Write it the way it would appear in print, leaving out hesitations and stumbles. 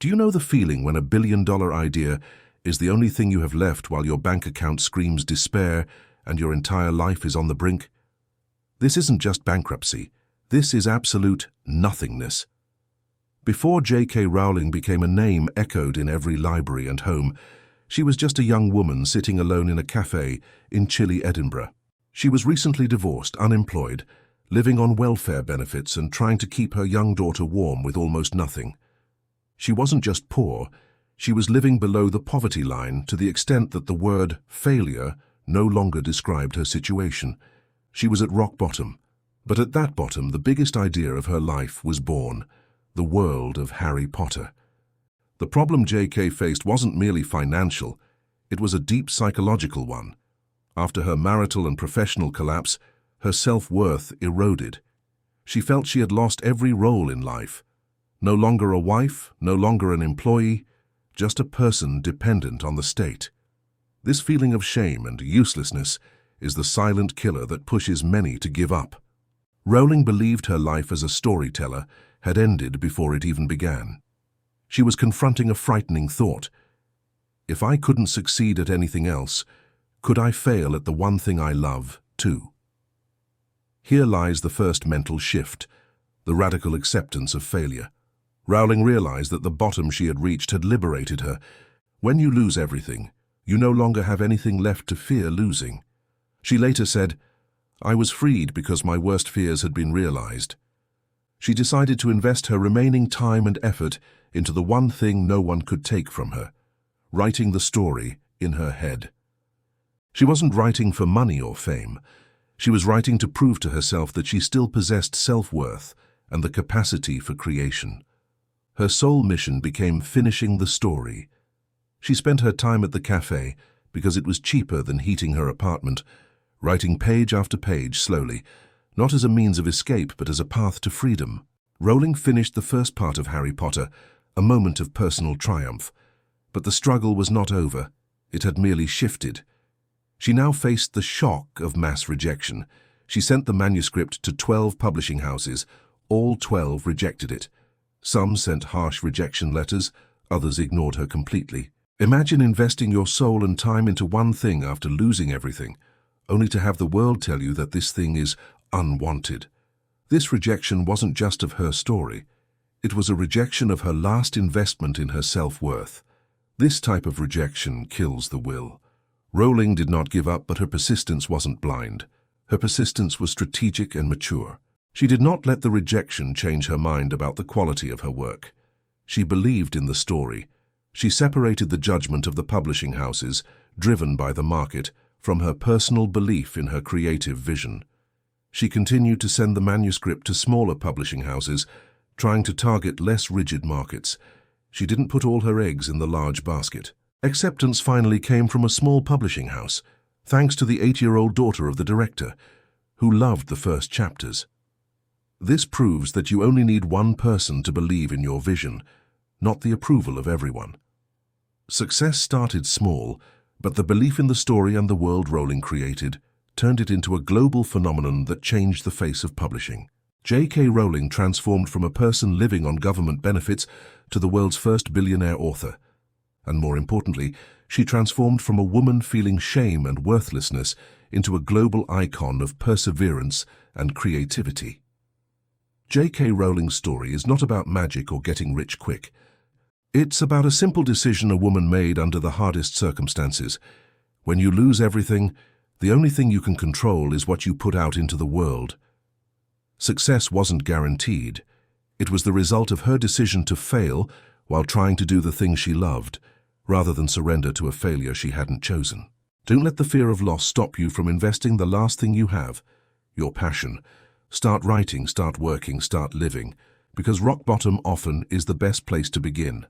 Do you know the feeling when a billion-dollar idea is the only thing you have left while your bank account screams despair and your entire life is on the brink? This isn't just bankruptcy. This is absolute nothingness. Before J.K. Rowling became a name echoed in every library and home, she was just a young woman sitting alone in a cafe in chilly Edinburgh. She was recently divorced, unemployed, living on welfare benefits and trying to keep her young daughter warm with almost nothing. She wasn't just poor, she was living below the poverty line to the extent that the word failure no longer described her situation. She was at rock bottom, but at that bottom the biggest idea of her life was born, the world of Harry Potter. The problem J.K. faced wasn't merely financial, it was a deep psychological one. After her marital and professional collapse, her self-worth eroded. She felt she had lost every role in life. No longer a wife, no longer an employee, just a person dependent on the state. This feeling of shame and uselessness is the silent killer that pushes many to give up. Rowling believed her life as a storyteller had ended before it even began. She was confronting a frightening thought. If I couldn't succeed at anything else, could I fail at the one thing I love, too? Here lies the first mental shift, the radical acceptance of failure. Rowling realized that the bottom she had reached had liberated her. When you lose everything, you no longer have anything left to fear losing. She later said, "I was freed because my worst fears had been realized." She decided to invest her remaining time and effort into the one thing no one could take from her, writing the story in her head. She wasn't writing for money or fame. She was writing to prove to herself that she still possessed self-worth and the capacity for creation. Her sole mission became finishing the story. She spent her time at the cafe because it was cheaper than heating her apartment, writing page after page slowly, not as a means of escape but as a path to freedom. Rowling finished the first part of Harry Potter, a moment of personal triumph. But the struggle was not over. It had merely shifted. She now faced the shock of mass rejection. She sent the manuscript to 12 publishing houses. All 12 rejected it. Some sent harsh rejection letters, others ignored her completely. Imagine investing your soul and time into one thing after losing everything, only to have the world tell you that this thing is unwanted. This rejection wasn't just of her story. It was a rejection of her last investment in her self-worth. This type of rejection kills the will. Rowling did not give up, but her persistence wasn't blind. Her persistence was strategic and mature. She did not let the rejection change her mind about the quality of her work. She believed in the story. She separated the judgment of the publishing houses, driven by the market, from her personal belief in her creative vision. She continued to send the manuscript to smaller publishing houses, trying to target less rigid markets. She didn't put all her eggs in the large basket. Acceptance finally came from a small publishing house, thanks to the 8-year-old daughter of the director, who loved the first chapters. This proves that you only need one person to believe in your vision, not the approval of everyone. Success started small, but the belief in the story and the world Rowling created turned it into a global phenomenon that changed the face of publishing. J.K. Rowling transformed from a person living on government benefits to the world's first billionaire author. And more importantly, she transformed from a woman feeling shame and worthlessness into a global icon of perseverance and creativity. J.K. Rowling's story is not about magic or getting rich quick. It's about a simple decision a woman made under the hardest circumstances. When you lose everything, the only thing you can control is what you put out into the world. Success wasn't guaranteed. It was the result of her decision to fail while trying to do the thing she loved, rather than surrender to a failure she hadn't chosen. Don't let the fear of loss stop you from investing the last thing you have, your passion. Start writing, start working, start living, because rock bottom often is the best place to begin.